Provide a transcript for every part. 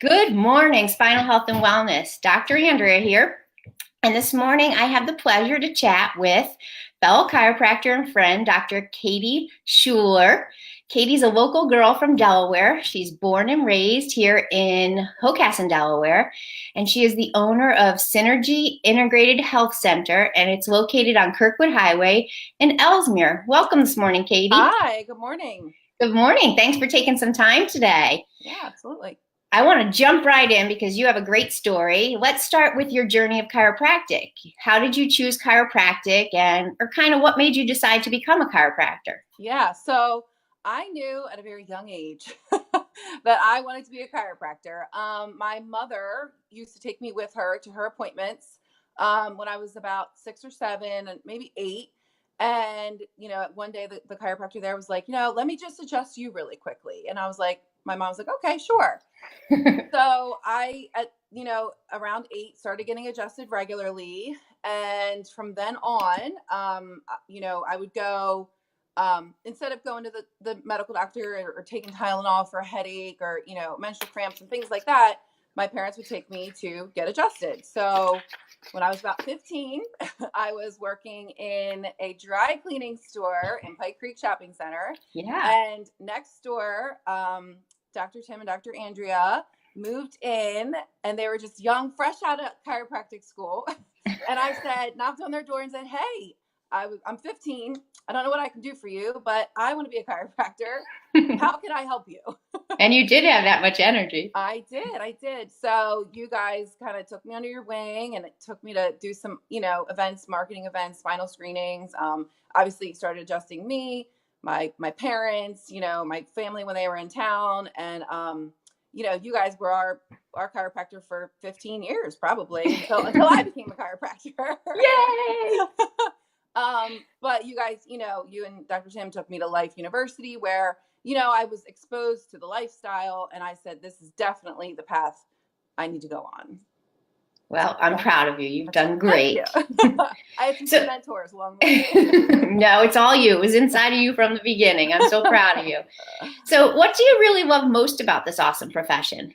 Good morning, Spinal Health and Wellness. Dr. Andrea here. And this morning I have the pleasure to chat with fellow chiropractor and friend, Dr. Katie Schuler. Katie's a local girl from Delaware. She's born and raised here in Hocassin, Delaware. And she is the owner of Synergy Integrated Health Center, and it's located on Kirkwood Highway in Ellesmere. Welcome this morning, Katie. Hi, good morning. Good morning. Thanks for taking some time today. Yeah, absolutely. I want to jump right in because you have a great story. Let's start with your journey of chiropractic. How did you choose chiropractic or kind of what made you decide to become a chiropractor? Yeah, so I knew at a very young age that I wanted to be a chiropractor. My mother used to take me with her to her appointments when I was about 6 or 7 and maybe 8. And, one day the chiropractor there was like, let me just adjust you really quickly. And I was like, my mom was like, okay, sure. So I, around 8, started getting adjusted regularly. And from then on, I would go, instead of going to the medical doctor or taking Tylenol for a headache or, menstrual cramps and things like that, my parents would take me to get adjusted. So when I was about 15, I was working in a dry cleaning store in Pike Creek Shopping Center. Yeah. And next door, Dr. Tim and Dr. Andrea moved in, and they were just young, fresh out of chiropractic school. And I knocked on their door and said, hey, I'm 15. I don't know what I can do for you, but I want to be a chiropractor. How can I help you? And you did have that much energy. I did. So you guys kind of took me under your wing, and it took me to do some, events, marketing events, spinal screenings. Obviously started adjusting me, my parents, my family when they were in town. And, you guys were our chiropractor for 15 years, probably until I became a chiropractor. Yay! But you guys, you and Dr. Tim took me to Life University where, I was exposed to the lifestyle, and I said, this is definitely the path I need to go on. Well, I'm proud of you. You've done great. I had some mentors along the way. No, it's all you. It was inside of you from the beginning. I'm so proud of you. So what do you really love most about this awesome profession?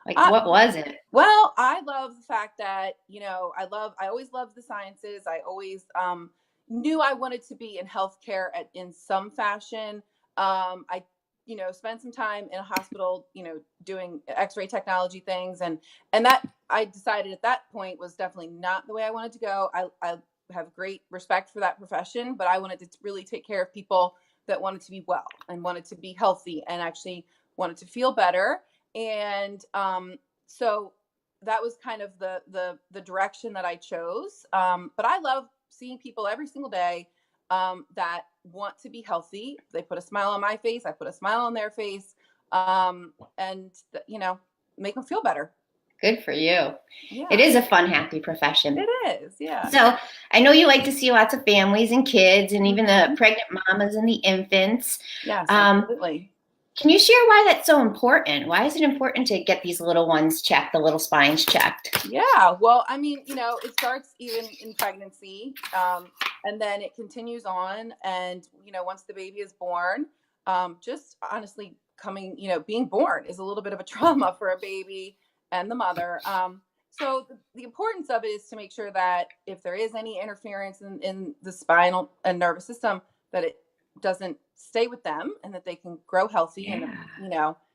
What was it? Well, I love the fact that, I always loved the sciences. I always knew I wanted to be in healthcare in some fashion. I spent some time in a hospital, doing x-ray technology things. And that I decided at that point was definitely not the way I wanted to go. I have great respect for that profession, but I wanted to really take care of people that wanted to be well and wanted to be healthy and actually wanted to feel better. And so that was kind of the direction that I chose. But I love seeing people every single day that want to be healthy. They put a smile on my face. I put a smile on their face, and make them feel better. Good for you. Yeah. It is a fun, happy profession. It is, yeah. So I know you like to see lots of families and kids and even the pregnant mamas and the infants. Yes, absolutely. Can you share why that's so important? Why is it important to get these little ones checked, the little spines checked? Yeah, well, I mean, it starts even in pregnancy, and then it continues on. And, once the baby is born, just honestly being born is a little bit of a trauma for a baby and the mother. So the importance of it is to make sure that if there is any interference in the spinal and nervous system, that it doesn't stay with them and that they can grow healthy and,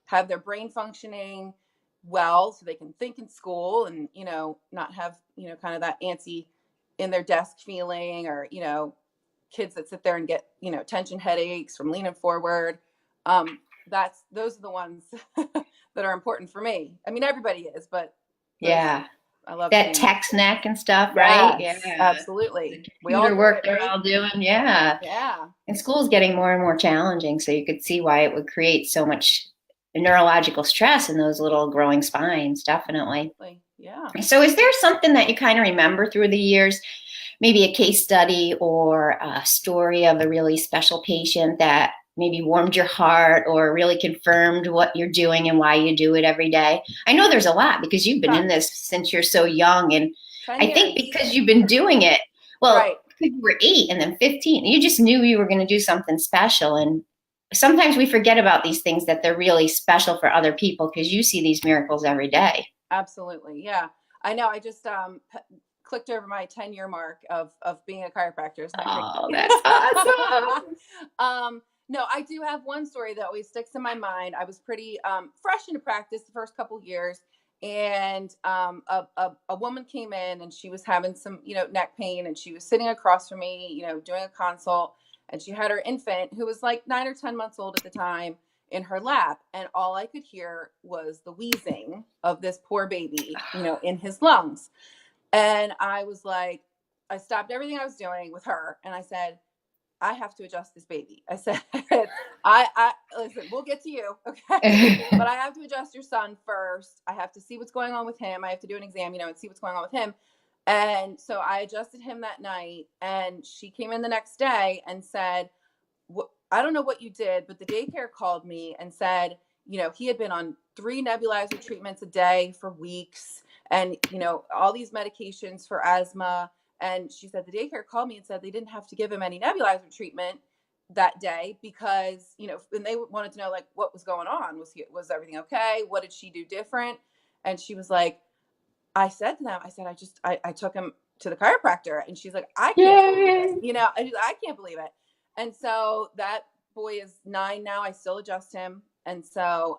have their brain functioning well so they can think in school and, not have, kind of that antsy in their desk feeling or, kids that sit there and get, tension headaches from leaning forward. Those are the ones that are important for me. I mean, everybody is, but yeah, I love that text neck and stuff, right? Yes, yeah, absolutely. We all work they're all doing, yeah. And school's getting more and more challenging, so you could see why it would create so much neurological stress in those little growing spines, definitely. Yeah. So is there something that you kind of remember through the years, maybe a case study or a story of a really special patient that maybe warmed your heart or really confirmed what you're doing and why you do it every day? I know there's a lot because you've been in this since you're so young. And I think because you've been doing it, well, because you were 8 and then 15, you just knew you were going to do something special. And sometimes we forget about these things, that they're really special for other people, because you see these miracles every day. Absolutely. Yeah. I know. I just clicked over my 10-year mark of being a chiropractor. Isn't that Oh, crazy? that's awesome. No, I do have one story that always sticks in my mind. I was pretty fresh into practice the first couple years, and a woman came in and she was having some, neck pain, and she was sitting across from me, doing a consult, and she had her infant, who was like 9 or 10 months old at the time, in her lap, and all I could hear was the wheezing of this poor baby, in his lungs. And I was like, I stopped everything I was doing with her, and I said, I have to adjust this baby. I said, I listen, we'll get to you, okay? But I have to adjust your son first. I have to see what's going on with him. I have to do an exam, and see what's going on with him. And so I adjusted him that night, and she came in the next day and said, I don't know what you did, but the daycare called me and said, he had been on 3 nebulizer treatments a day for weeks, and, all these medications for asthma. And she said the daycare called me and said they didn't have to give him any nebulizer treatment that day because, and they wanted to know, like, what was going on. Was everything okay? What did she do different? And she was like, I said to them, I took him to the chiropractor. And she's like, I can't believe it. I can't believe it. And so that boy is 9 now. I still adjust him. And so,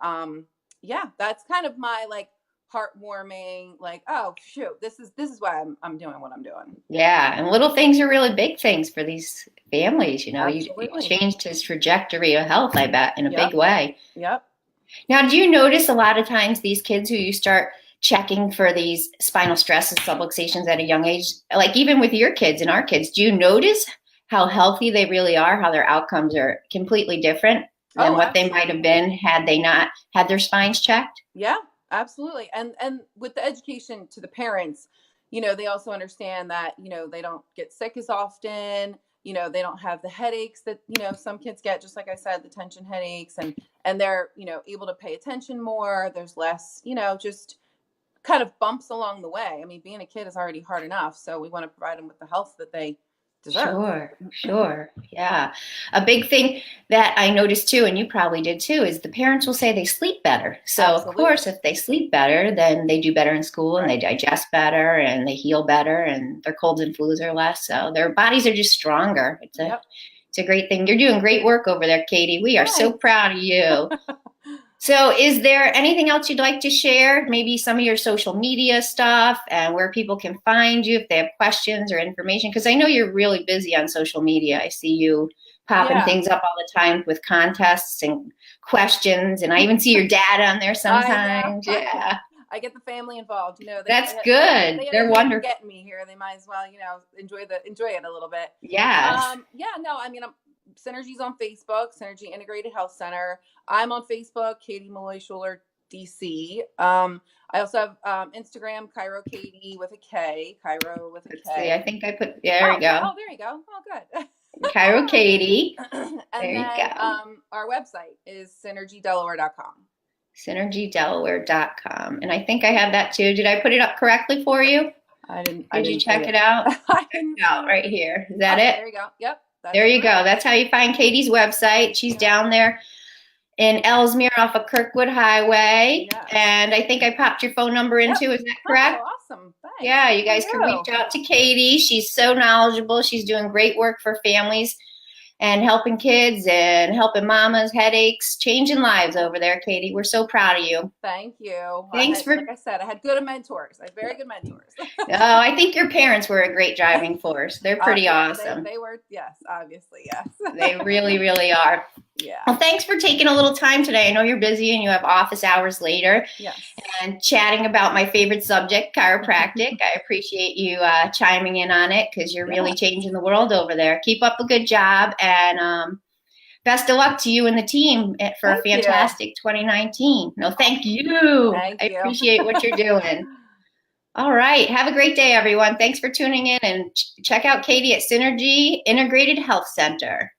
yeah, that's kind of my like heartwarming, like, oh shoot, this is why I'm doing what I'm doing. Yeah, and little things are really big things for these families. You Absolutely. changed his trajectory of health, I bet, in a Yep. big way. Yep. Now, do you notice a lot of times these kids who you start checking for these spinal stress and subluxations at a young age, like even with your kids and our kids, do you notice how healthy they really are, how their outcomes are completely different than what they might have been had they not had their spines checked? Yeah, absolutely. And with the education to the parents, they also understand that, they don't get sick as often, they don't have the headaches that, some kids get, just like I said, the tension headaches, and they're, able to pay attention more. There's less, just kind of bumps along the way. I mean, being a kid is already hard enough, so we want to provide them with the health that they deserve. Sure. Yeah. A big thing that I noticed too, and you probably did too, is the parents will say they sleep better. So, Absolutely. Of course, if they sleep better, then they do better in school, and Right. they digest better, and they heal better, and their colds and flus are less. So their bodies are just stronger. It's a great thing. You're doing great work over there, Katie. We are so proud of you. So is there anything else you'd like to share? Maybe some of your social media stuff and where people can find you if they have questions or information? Because I know you're really busy on social media. I see you popping things up all the time with contests and questions. And I even see your dad on there sometimes. Yeah. I get the family involved. That's good. They're wonderful. Getting me here. They might as well, enjoy it a little bit. Yes. I mean, Synergy's on Facebook, Synergy Integrated Health Center. I'm on Facebook, Katie Malloy Schuler, DC. I also have Instagram, Chiro Katie with a K, Chiro with a K. See, I think I put, there you go. Oh, there you go. Oh, good. Chiro Katie. And there you go. Our website is synergydelaware.com. synergydelaware.com. And I think I have that too. Did I put it up correctly for you? Did you check it out? Out right here. Is that it? There you go. Yep. There you go. That's how you find Katie's website. She's down there in Ellesmere off of Kirkwood Highway. Yes. And I think I popped your phone number in too. Is that correct? Oh, awesome. Thanks. Yeah, you guys can reach out to Katie. She's so knowledgeable. She's doing great work for families and helping kids and helping mamas, headaches, changing lives over there, Katie. We're so proud of you. Thank you. Thanks like I said, I had good mentors. I had very good mentors. I think your parents were a great driving force. They're pretty awesome. They were, yes, obviously, yes. They really, really are. Yeah. Well, thanks for taking a little time today. I know you're busy and you have office hours later. Yes. And chatting about my favorite subject, chiropractic. I appreciate you chiming in on it because you're really changing the world over there. Keep up a good job, and best of luck to you and the team for a fantastic 2019. No, thank you. I appreciate what you're doing. All right. Have a great day, everyone. Thanks for tuning in, and check out Katie at Synergy Integrated Health Center.